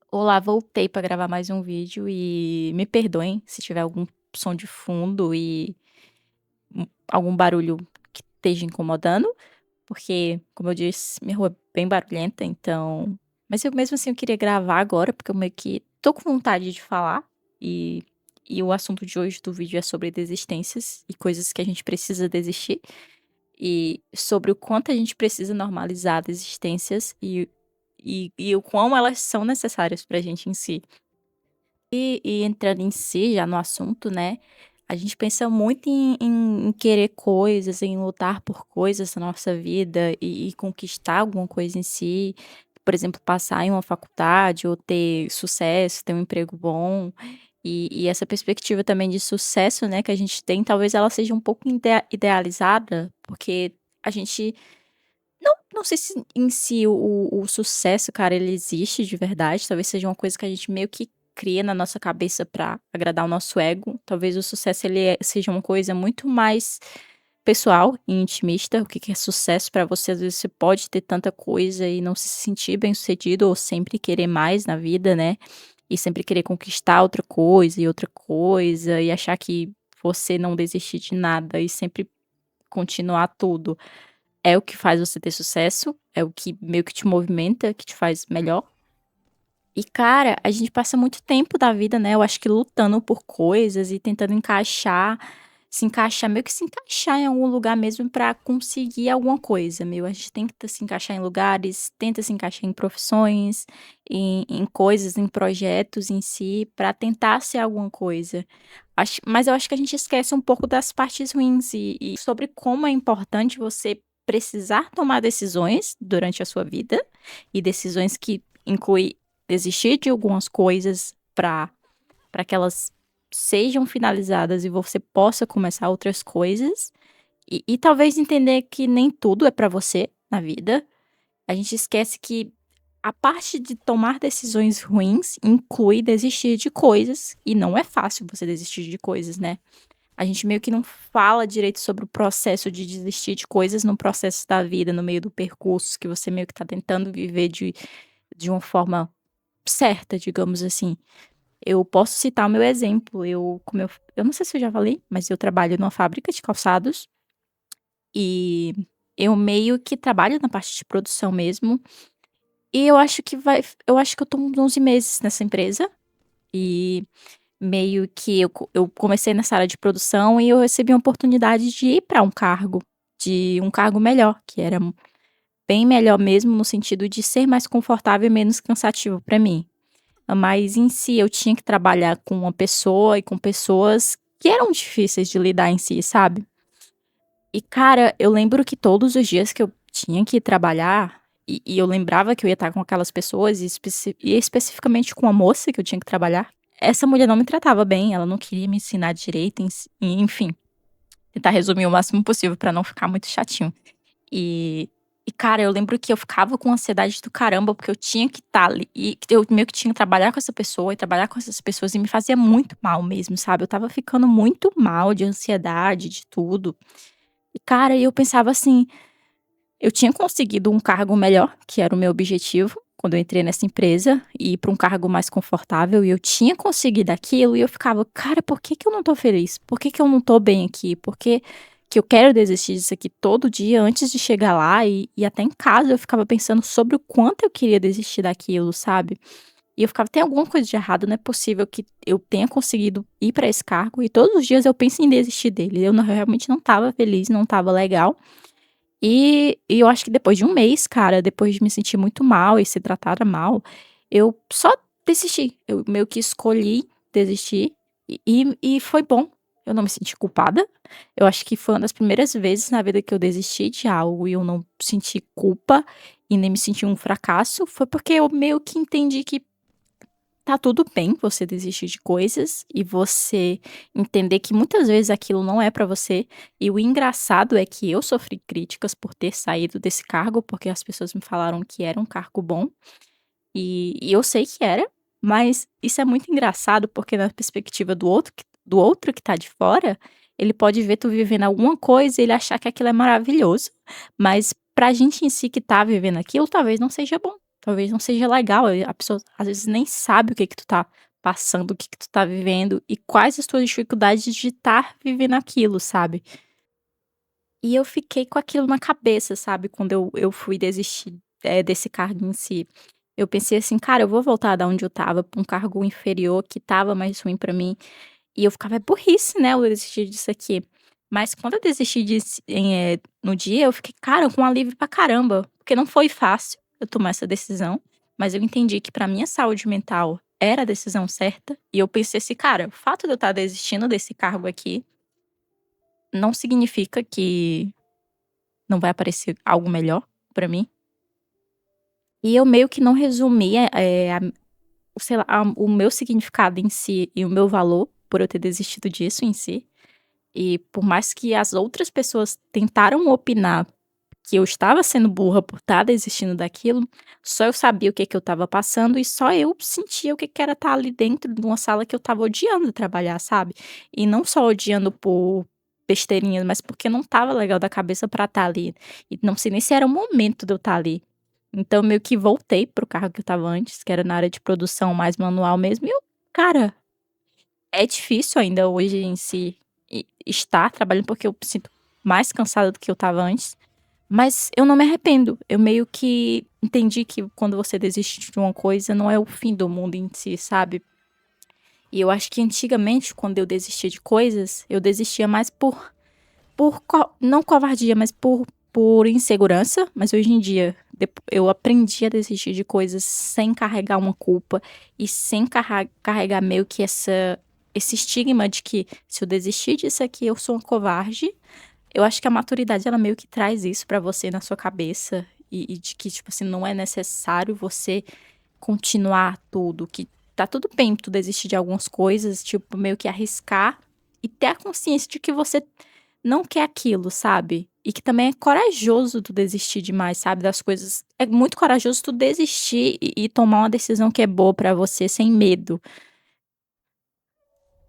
Olá, voltei para gravar mais um vídeo e me perdoem se tiver algum som de fundo e algum barulho que esteja incomodando, porque, como eu disse, minha rua é bem barulhenta, então. Mas eu mesmo assim eu queria gravar agora, porque eu meio que tô com vontade de falar e, e o assunto de hoje do vídeo é sobre desistências e coisas que a gente precisa desistir e sobre o quanto a gente precisa normalizar desistências e o quão elas são necessárias pra gente em si. E entrando em si, já no assunto, né, a gente pensa muito em querer coisas, em lutar por coisas na nossa vida e conquistar alguma coisa em si. Por exemplo, passar em uma faculdade ou ter sucesso, ter um emprego bom. E essa perspectiva também de sucesso, né, que a gente tem, talvez ela seja um pouco idealizada, porque a gente não sei se em si o sucesso, cara, ele existe de verdade, talvez seja uma coisa que a gente meio que cria na nossa cabeça pra agradar o nosso ego. Talvez o sucesso seja uma coisa muito mais pessoal e intimista. O que que é sucesso pra você? Às vezes você pode ter tanta coisa e não se sentir bem-sucedido ou sempre querer mais na vida, né, e sempre querer conquistar outra coisa e achar que você não desistir de nada e sempre continuar tudo. É o que faz você ter sucesso, é o que meio que te movimenta, que te faz melhor. E cara, a gente passa muito tempo da vida, né, eu acho que lutando por coisas e tentando meio que se encaixar em algum lugar mesmo pra conseguir alguma coisa, meu. A gente tenta se encaixar em lugares, tenta se encaixar em profissões, em coisas, em projetos em si, pra tentar ser alguma coisa. Mas eu acho que a gente esquece um pouco das partes ruins e sobre como é importante você precisar tomar decisões durante a sua vida, e decisões que inclui desistir de algumas coisas para que elas sejam finalizadas e você possa começar outras coisas, e talvez entender que nem tudo é para você na vida. A gente esquece que a parte de tomar decisões ruins inclui desistir de coisas, e não é fácil você desistir de coisas, né. A gente meio que não fala direito sobre o processo de desistir de coisas no processo da vida, no meio do percurso que você meio que tá tentando viver de uma forma certa, digamos assim. Eu posso citar o meu exemplo, eu não sei se eu já falei, mas eu trabalho numa fábrica de calçados, e eu meio que trabalho na parte de produção mesmo, e eu acho que eu tô uns 11 meses nessa empresa, e meio que eu comecei nessa área de produção e eu recebi uma oportunidade de ir pra um cargo melhor, que era bem melhor mesmo no sentido de ser mais confortável e menos cansativo pra mim. Mas em si eu tinha que trabalhar com uma pessoa e com pessoas que eram difíceis de lidar em si, sabe. E cara, eu lembro que todos os dias que eu tinha que ir trabalhar, e eu lembrava que eu ia estar com aquelas pessoas e especificamente com a moça que eu tinha que trabalhar, essa mulher não me tratava bem, ela não queria me ensinar direito, enfim, tentar resumir o máximo possível pra não ficar muito chatinho. E cara, eu lembro que eu ficava com ansiedade do caramba, porque eu tinha que estar ali e eu meio que tinha que trabalhar com essa pessoa e trabalhar com essas pessoas e me fazia muito mal mesmo, sabe. Eu estava ficando muito mal de ansiedade, de tudo. E cara, eu pensava assim, eu tinha conseguido um cargo melhor, que era o meu objetivo, quando eu entrei nessa empresa, e ir pra um cargo mais confortável, e eu tinha conseguido aquilo e eu ficava: "Cara, por que que eu não tô feliz? Por que que eu não tô bem aqui? Por que eu quero desistir disso aqui todo dia antes de chegar lá?" E até em casa eu ficava pensando sobre o quanto eu queria desistir daquilo, sabe. E eu ficava: "Tem alguma coisa de errado, não é possível que eu tenha conseguido ir pra esse cargo e todos os dias eu penso em desistir dele". Eu realmente não estava feliz, não estava legal. E eu acho que depois de um mês, cara, depois de me sentir muito mal e ser tratada mal, eu só desisti. Eu meio que escolhi desistir e foi bom. Eu não me senti culpada. Eu acho que foi uma das primeiras vezes na vida que eu desisti de algo e eu não senti culpa e nem me senti um fracasso. Foi porque eu meio que entendi que tá tudo bem você desistir de coisas e você entender que muitas vezes aquilo não é pra você. E o engraçado é que eu sofri críticas por ter saído desse cargo, porque as pessoas me falaram que era um cargo bom, e eu sei que era, mas isso é muito engraçado, porque na perspectiva do outro que tá de fora, ele pode ver tu vivendo alguma coisa e ele achar que aquilo é maravilhoso, mas pra gente em si que tá vivendo aquilo, talvez não seja bom. talvez não seja legal, a pessoa às vezes nem sabe o que que tu tá passando, o que que tu tá vivendo e quais as tuas dificuldades de estar vivendo aquilo, sabe. E eu fiquei com aquilo na cabeça, sabe, quando eu fui desistir, desse cargo em si. Eu pensei assim: "Cara, eu vou voltar da onde eu estava pra um cargo inferior que estava mais ruim pra mim", e eu ficava: "É burrice, né, eu desistir disso aqui". Mas quando eu desisti disso no dia, eu fiquei, cara, com alívio pra caramba, porque não foi fácil eu tomar essa decisão, mas eu entendi que pra minha saúde mental era a decisão certa, e eu pensei assim: "Cara, o fato de eu estar desistindo desse cargo aqui, não significa que não vai aparecer algo melhor pra mim". E eu meio que não resumia, sei lá, o meu significado em si e o meu valor por eu ter desistido disso em si. E por mais que as outras pessoas tentaram opinar que eu estava sendo burra por estar desistindo daquilo, só eu sabia o que que eu estava passando e só eu sentia o que que era estar ali dentro de uma sala que eu estava odiando trabalhar, sabe. E não só odiando por besteirinhas, mas porque não estava legal da cabeça pra estar ali. E não sei nem se era o momento de eu estar ali. Então meio que voltei para o cargo que eu estava antes, que era na área de produção mais manual mesmo, e eu, cara, é difícil ainda hoje em si estar trabalhando, porque eu me sinto mais cansada do que eu estava antes, mas eu não me arrependo. Eu meio que entendi que quando você desiste de uma coisa, não é o fim do mundo em si, sabe. E eu acho que antigamente, quando eu desistia de coisas, eu desistia mais não covardia, mas por insegurança, mas hoje em dia, eu aprendi a desistir de coisas sem carregar uma culpa e sem carregar meio que esse estigma de que se eu desistir disso aqui eu sou uma covarde. Eu acho que a maturidade ela meio que traz isso pra você na sua cabeça e de que, tipo assim, não é necessário você continuar tudo, que tá tudo bem tu desistir de algumas coisas, tipo, meio que arriscar e ter a consciência de que você não quer aquilo, sabe. E que também é corajoso tu desistir demais, sabe, das coisas. É muito corajoso tu desistir e tomar uma decisão que é boa pra você sem medo.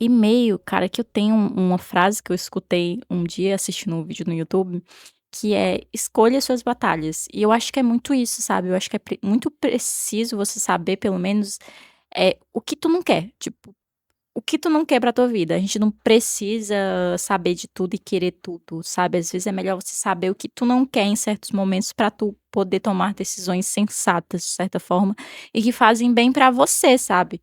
E meio, cara, que eu tenho uma frase que eu escutei um dia assistindo um vídeo no YouTube, que é: "Escolha suas batalhas". E eu acho que é muito isso, sabe, eu acho que é muito preciso você saber pelo menos, o que tu não quer, tipo, o que tu não quer pra tua vida. A gente não precisa saber de tudo e querer tudo, sabe. Às vezes é melhor você saber o que tu não quer em certos momentos pra tu poder tomar decisões sensatas, de certa forma, e que fazem bem pra você, sabe.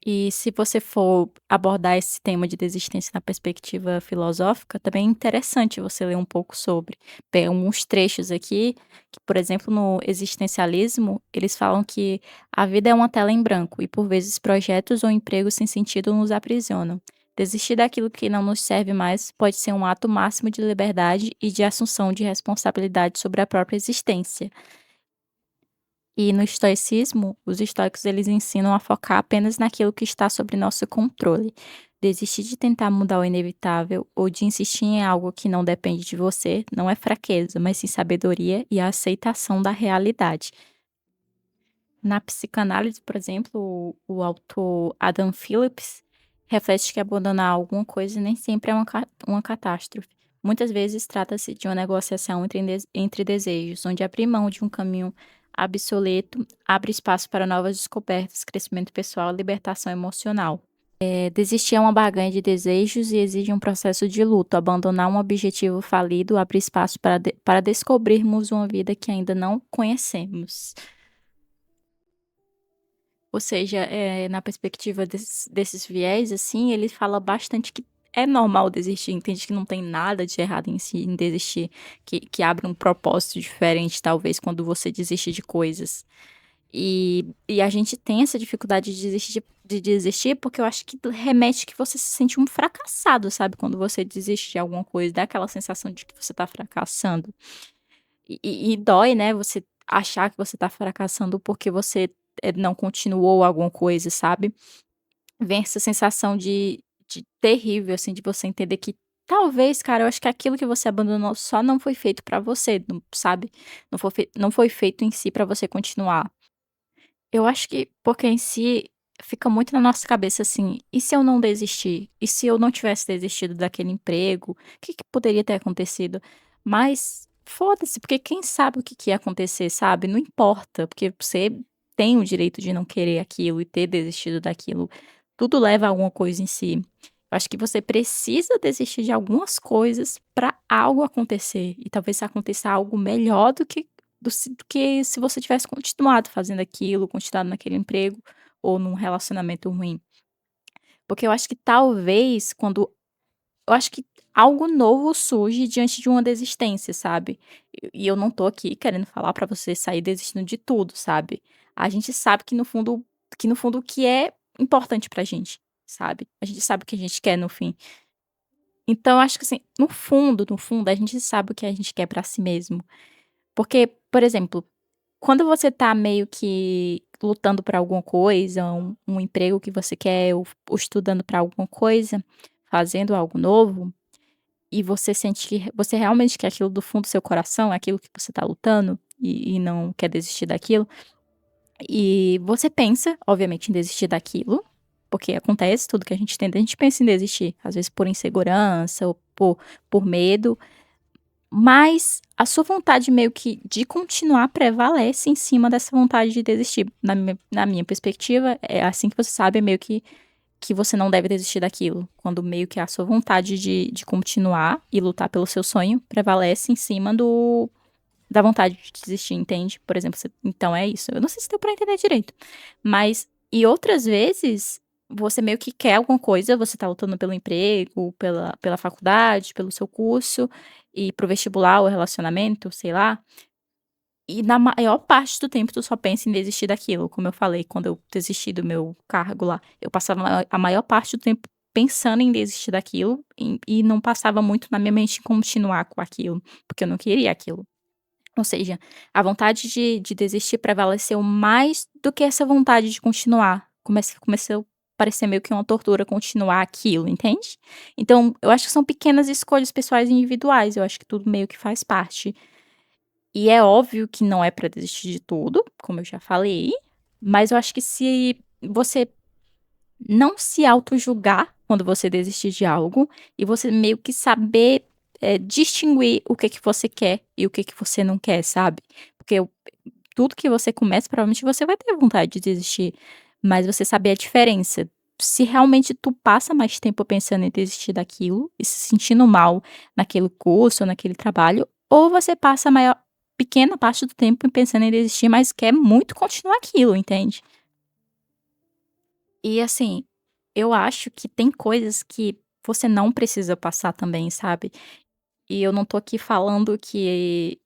E se você for abordar esse tema de desistência na perspectiva filosófica, também é interessante você ler um pouco sobre. Tem alguns trechos aqui que, por exemplo, no existencialismo, eles falam que a vida é uma tela em branco e, por vezes, projetos ou empregos sem sentido nos aprisionam. Desistir daquilo que não nos serve mais pode ser um ato máximo de liberdade e de assunção de responsabilidade sobre a própria existência. E no estoicismo, os estoicos eles ensinam a focar apenas naquilo que está sob nosso controle. Desistir de tentar mudar o inevitável ou de insistir em algo que não depende de você não é fraqueza, mas sim sabedoria e a aceitação da realidade. Na psicanálise, por exemplo, o autor Adam Phillips reflete que abandonar alguma coisa nem sempre é uma catástrofe. Muitas vezes trata-se de uma negociação entre desejos, onde abrir mão de um caminho obsoleto abre espaço para novas descobertas, crescimento pessoal e libertação emocional. Desistir é uma barganha de desejos e exige um processo de luto. Abandonar um objetivo falido abre espaço para descobrirmos uma vida que ainda não conhecemos. Ou seja, na perspectiva desses viés, assim, ele fala bastante que é normal desistir, entende que não tem nada de errado em si, em desistir, que abre um propósito diferente, talvez, quando você desiste de coisas. E a gente tem essa dificuldade de desistir, porque eu acho que remete que você se sente um fracassado, sabe, quando você desiste de alguma coisa, dá aquela sensação de que você tá fracassando. E dói, né, você achar que você tá fracassando porque você, não continuou alguma coisa, sabe. Vem essa sensação de terrível, assim, de você entender que talvez, cara, eu acho que aquilo que você abandonou só não foi feito pra você, não sabe. Não foi feito em si pra você continuar. Eu acho que porque em si fica muito na nossa cabeça, assim: "E se eu não desistir? E se eu não tivesse desistido daquele emprego? O que que poderia ter acontecido?". Mas foda-se, porque quem sabe o que que ia acontecer, sabe? Não importa, porque você tem o direito de não querer aquilo e ter desistido daquilo. Tudo leva a alguma coisa em si. Eu acho que você precisa desistir de algumas coisas para algo acontecer. E talvez aconteça algo melhor do que se você tivesse continuado fazendo aquilo, continuado naquele emprego ou num relacionamento ruim. Porque eu acho que talvez quando eu acho que algo novo surge diante de uma desistência, sabe. E eu não tô aqui querendo falar pra você sair desistindo de tudo, sabe. A gente sabe que no fundo o que é importante pra gente, sabe. A gente sabe o que a gente quer no fim. Então eu acho que assim, no fundo, a gente sabe o que a gente quer pra si mesmo. Porque, por exemplo, quando você tá meio que lutando por alguma coisa, um emprego que você quer ou estudando pra alguma coisa, fazendo algo novo e você sente que você realmente quer aquilo do fundo do seu coração, é aquilo que você tá lutando e não quer desistir daquilo, e você pensa, obviamente, em desistir daquilo, porque acontece, tudo que a gente tenta, a gente pensa em desistir, às vezes por insegurança ou por medo, mas a sua vontade meio que de continuar prevalece em cima dessa vontade de desistir. Na minha perspectiva, é assim que você sabe, é meio que você não deve desistir daquilo, quando meio que a sua vontade de continuar e lutar pelo seu sonho prevalece em cima da vontade de desistir, entende? Por exemplo, então é isso. Eu não sei se deu pra entender direito, mas e outras vezes, você meio que quer alguma coisa, você tá lutando pelo emprego, pela faculdade, pelo seu curso, e para o vestibular ou relacionamento, sei lá, e na maior parte do tempo tu só pensa em desistir daquilo, como eu falei, quando eu desisti do meu cargo lá, eu passava a maior parte do tempo pensando em desistir daquilo e não passava muito na minha mente continuar com aquilo, porque eu não queria aquilo. Ou seja, a vontade de desistir prevaleceu mais do que essa vontade de continuar. Começou a parecer meio que uma tortura continuar aquilo, entende? Então, eu acho que são pequenas escolhas pessoais e individuais, eu acho que tudo meio que faz parte. E é óbvio que não é pra desistir de tudo, como eu já falei, mas eu acho que se você não se autojulgar quando você desistir de algo, e você meio que saber, distinguir o que que você quer e o que que você não quer, sabe. Porque tudo que você começa, provavelmente você vai ter vontade de desistir, mas você saber a diferença. Se realmente tu passa mais tempo pensando em desistir daquilo e se sentindo mal naquele curso ou naquele trabalho, ou você passa a maior pequena parte do tempo pensando em desistir, mas quer muito continuar aquilo, entende? E assim, eu acho que tem coisas que você não precisa passar também, sabe? E eu não tô aqui falando que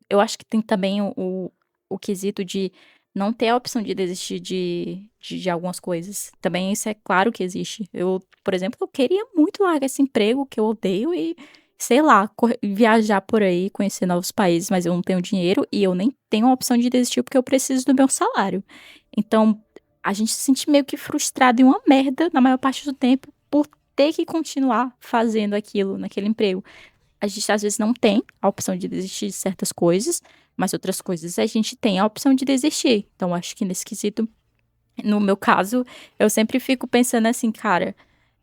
eu acho que tem também o quesito de não ter a opção de desistir de algumas coisas. Também isso é claro que existe. Eu, por exemplo, eu queria muito largar esse emprego que eu odeio e, sei lá, viajar por aí, conhecer novos países, mas eu não tenho dinheiro e eu nem tenho a opção de desistir porque eu preciso do meu salário. Então, a gente se sente meio que frustrado e uma merda na maior parte do tempo por ter que continuar fazendo aquilo naquele emprego. A gente às vezes não tem a opção de desistir de certas coisas, mas outras coisas a gente tem a opção de desistir. Então acho que nesse quesito, no meu caso, eu sempre fico pensando assim: "Cara,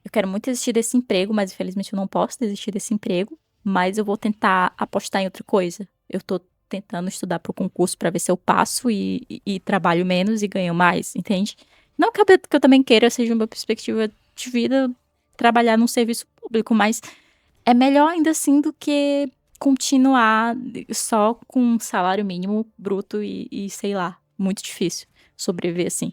eu quero muito desistir desse emprego, mas infelizmente eu não posso desistir desse emprego, mas eu vou tentar apostar em outra coisa. Eu tô tentando estudar para o concurso para ver se eu passo e trabalho menos e ganho mais", entende? Não que eu também queira, seja uma perspectiva de vida, trabalhar num serviço público, mas é melhor ainda assim do que continuar só com um salário mínimo bruto e sei lá, muito difícil sobreviver assim.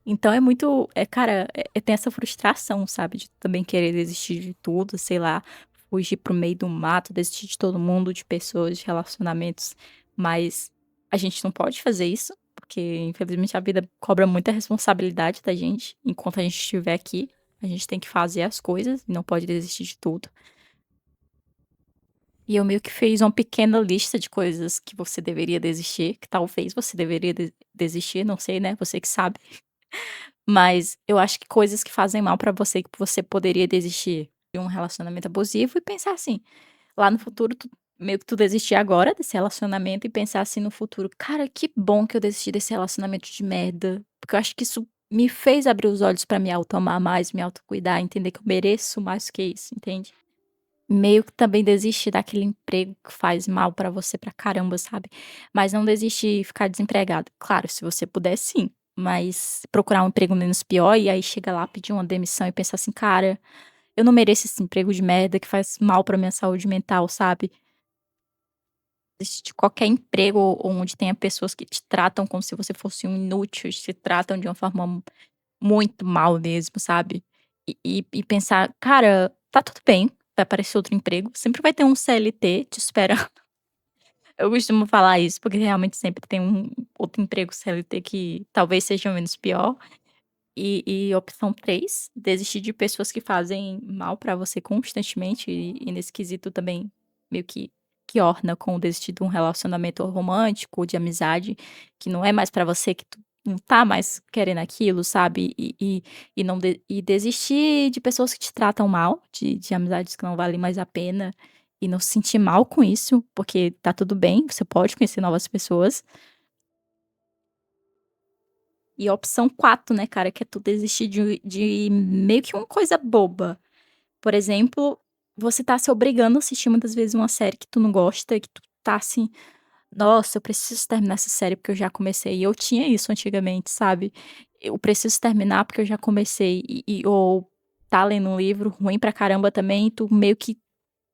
Então é muito cara, tem essa frustração, sabe, de também querer desistir de tudo, sei lá, fugir para o meio do mato, desistir de todo mundo, de pessoas, de relacionamentos, mas a gente não pode fazer isso, porque infelizmente a vida cobra muita responsabilidade da gente, enquanto a gente estiver aqui, a gente tem que fazer as coisas e não pode desistir de tudo. E eu meio que fiz uma pequena lista de coisas que você deveria desistir, que talvez você deveria desistir, não sei, né, você que sabe. Mas eu acho que coisas que fazem mal pra você, que você poderia desistir de um relacionamento abusivo e pensar assim, lá no futuro tu meio que tu desistir agora desse relacionamento e pensar assim no futuro: "Cara, que bom que eu desisti desse relacionamento de merda", porque eu acho que isso me fez abrir os olhos pra me auto-amar mais, me autocuidar, entender que eu mereço mais que isso, entende? meio que também desistir daquele emprego que faz mal pra você pra caramba, sabe. Mas não desistir e ficar desempregado. Claro, se você puder sim, mas procurar um emprego menos pior e aí chega lá, pedir uma demissão e pensar assim: "Cara, eu não mereço esse emprego de merda que faz mal pra minha saúde mental", sabe. Desistir de qualquer emprego onde tenha pessoas que te tratam como se você fosse um inútil, te tratam de uma forma muito mal mesmo, sabe. E pensar: "Cara, tá tudo bem, vai aparecer outro emprego, sempre vai ter um CLT te esperando". Eu costumo falar isso, porque realmente sempre tem um outro emprego CLT que talvez seja menos pior. E opção 3, desistir de pessoas que fazem mal pra você constantemente e nesse quesito também meio que orna com desistir de um relacionamento romântico, de amizade, que não é mais pra você, que tu não tá mais querendo aquilo, sabe. E não e desistir de pessoas que te tratam mal, de amizades que não valem mais a pena, e não se sentir mal com isso, porque tá tudo bem, você pode conhecer novas pessoas. E a opção 4, né, cara, que é tu desistir de meio que uma coisa boba. Por exemplo, você tá se obrigando a assistir muitas vezes uma série que tu não gosta, que tu tá assim: "Nossa, eu preciso terminar essa série porque eu já comecei". E eu tinha isso antigamente, sabe. Eu preciso terminar porque eu já comecei ou tá lendo um livro ruim pra caramba também, e tu meio que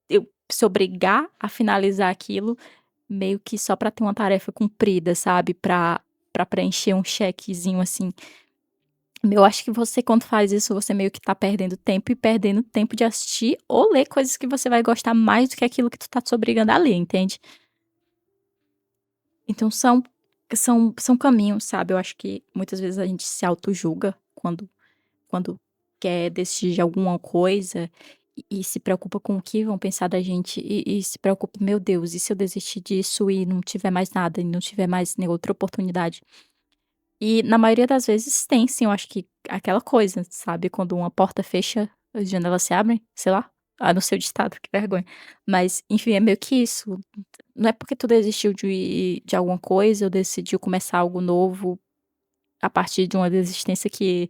eu se obrigar a finalizar aquilo, meio que só pra ter uma tarefa cumprida, sabe, pra preencher um chequezinho assim. Eu acho que você quando faz isso, você meio que tá perdendo tempo e perdendo tempo de assistir ou ler coisas que você vai gostar mais do que aquilo que tu tá te obrigando a ler, entende. Então são caminhos, sabe. Eu acho que muitas vezes a gente se autojulga quando quer decidir de alguma coisa e se preocupa com o que vão pensar da gente e se preocupa: "Meu Deus, e se eu desistir disso e não tiver mais nada, e não tiver mais nem outra oportunidade?". E na maioria das vezes tem sim, eu acho que aquela coisa, sabe, quando uma porta fecha, as janelas se abrem, sei lá. Ah, não sei o ditado, que vergonha. Mas, enfim, é meio que isso. Não é porque tu desistiu de alguma coisa ou decidiu começar algo novo a partir de uma desistência que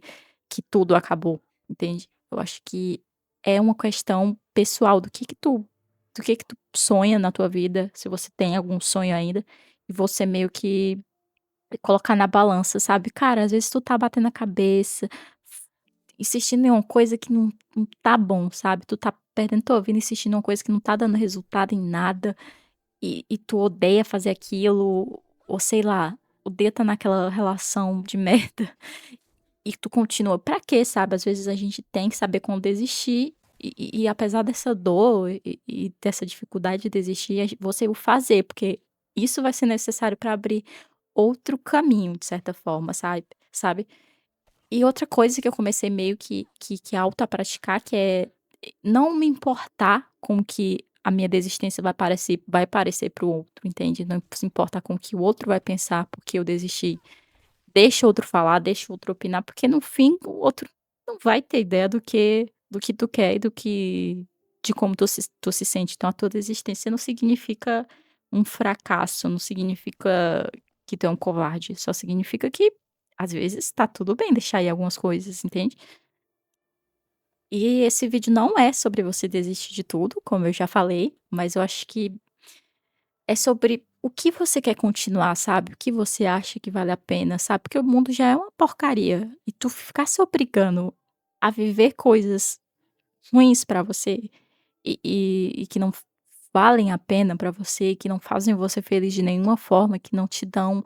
tudo acabou, entende. Eu acho que é uma questão pessoal do que tu sonha na tua vida, se você tem algum sonho ainda, e você meio que colocar na balança, sabe. Cara, às vezes tu tá batendo a cabeça, insistindo em uma coisa que não tá bom, sabe. Tu tá perdendo tua vida insistindo em uma coisa que não tá dando resultado em nada, e tu odeia fazer aquilo, ou sei lá, odeia estar naquela relação de merda, e tu continua. Pra quê, sabe. Às vezes a gente tem que saber quando desistir, e apesar dessa dor e dessa dificuldade de desistir, você o fazer, porque isso vai ser necessário pra abrir outro caminho, de certa forma, sabe. E outra coisa que eu comecei meio que auto a praticar, que é não me importar com o que a minha desistência vai parecer para o outro, entende. Não se importar com o que o outro vai pensar porque eu desisti. Deixa o outro falar, deixa o outro opinar, porque no fim o outro não vai ter ideia do que tu quer e de como tu se sente. Então a tua desistência não significa um fracasso, não significa que tu é um covarde, só significa que, às vezes, tá tudo bem deixar ir algumas coisas, entende. E esse vídeo não é sobre você desistir de tudo, como eu já falei, mas eu acho que é sobre o que você quer continuar, sabe, o que você acha que vale a pena, sabe, porque o mundo já é uma porcaria e tu ficar se obrigando a viver coisas ruins pra você e que não valem a pena pra você, que não fazem você feliz de nenhuma forma, que não te dão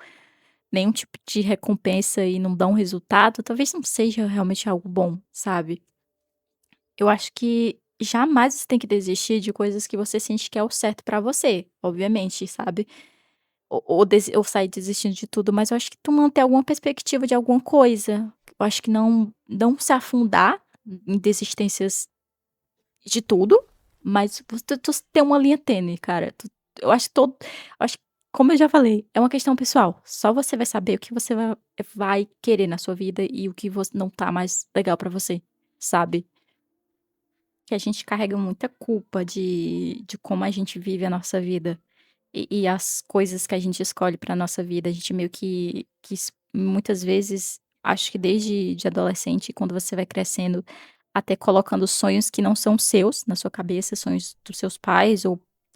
nenhum tipo de recompensa e não dão resultado, talvez não seja realmente algo bom, sabe. Eu acho que jamais você tem que desistir de coisas que você sente que é o certo pra você, obviamente, sabe. Ou sair desistindo de tudo, mas eu acho que tu manter alguma perspectiva de alguma coisa. Eu acho que não se afundar em desistências de tudo, mas tu ter uma linha tênue, cara. Eu acho que todo eu acho que, como eu já falei, é uma questão pessoal. Só você vai saber o que você vai querer na sua vida e o que você não tá mais legal pra você, sabe. Que a gente carrega muita culpa de como a gente vive a nossa vida. E as coisas que a gente escolhe pra nossa vida, a gente meio que muitas vezes, acho que desde de adolescente, quando você vai crescendo, até colocando sonhos que não são seus na sua cabeça, sonhos dos seus pais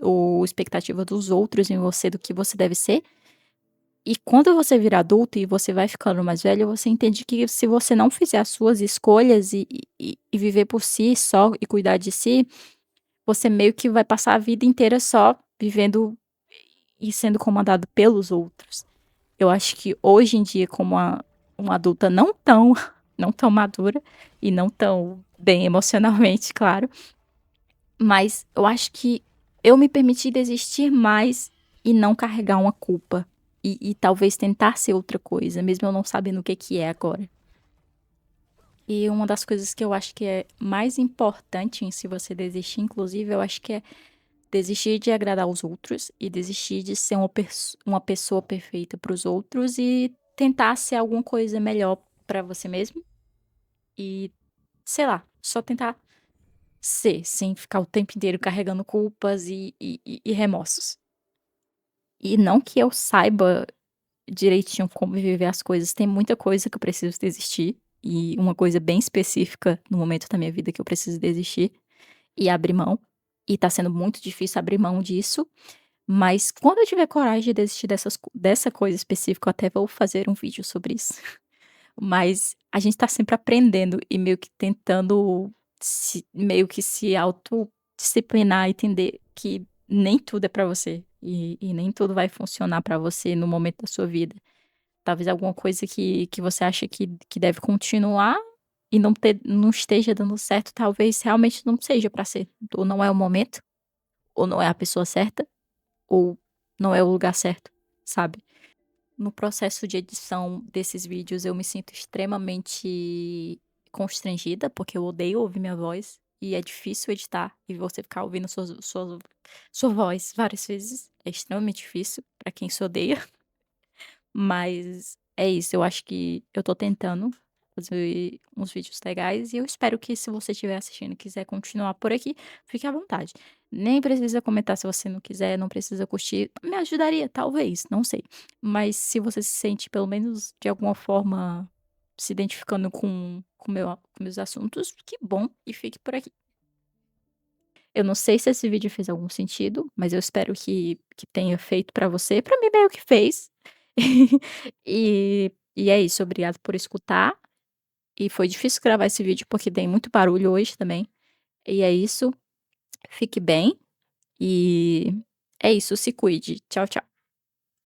ou expectativa dos outros em você do que você deve ser. E quando você vira adulto e você vai ficando mais velho, você entende que se você não fizer as suas escolhas e viver por si só e cuidar de si, você meio que vai passar a vida inteira só vivendo e sendo comandado pelos outros. Eu acho que hoje em dia, como uma adulta não tão não tão madura e não tão bem emocionalmente, claro, mas eu acho que eu me permiti desistir mais e não carregar uma culpa. E talvez tentar ser outra coisa, mesmo eu não sabendo o que que é agora. E uma das coisas que eu acho que é mais importante em se você desistir, inclusive, eu acho que é desistir de agradar os outros e desistir de ser uma pessoa perfeita para os outros e tentar ser alguma coisa melhor para você mesmo e, sei lá, só tentar ser, sem ficar o tempo inteiro carregando culpas e remorsos. E não que eu saiba direitinho como viver as coisas, tem muita coisa que eu preciso desistir, e uma coisa bem específica no momento da minha vida que eu preciso desistir e abrir mão, e tá sendo muito difícil abrir mão disso, mas quando eu tiver coragem de desistir dessa coisa específica, eu até vou fazer um vídeo sobre isso. Mas a gente tá sempre aprendendo e meio que tentando meio que se autodisciplinar, entender que nem tudo é pra você, e nem tudo vai funcionar pra você no momento da sua vida. Talvez alguma coisa que você acha que deve continuar e não esteja dando certo, talvez realmente não seja pra ser, ou não é o momento, ou não é a pessoa certa, ou não é o lugar certo, sabe? No processo de edição desses vídeos, eu me sinto extremamente constrangida, porque eu odeio ouvir minha voz e é difícil editar e você ficar ouvindo sua voz várias vezes. É extremamente difícil pra quem se odeia, mas é isso. Eu acho que eu tô tentando fazer uns vídeos legais e eu espero que, se você estiver assistindo e quiser continuar por aqui, fique à vontade. Nem precisa comentar se você não quiser, não precisa curtir. Me ajudaria, talvez, não sei. Mas se você se sente, pelo menos de alguma forma, se identificando com meus assuntos, que bom, e fique por aqui. Eu não sei se esse vídeo fez algum sentido, mas eu espero que tenha feito pra você. Pra mim meio que fez. E é isso, obrigado por escutar. E foi difícil gravar esse vídeo, porque tem muito barulho hoje também. E é isso, fique bem e é isso, se cuide. Tchau, tchau.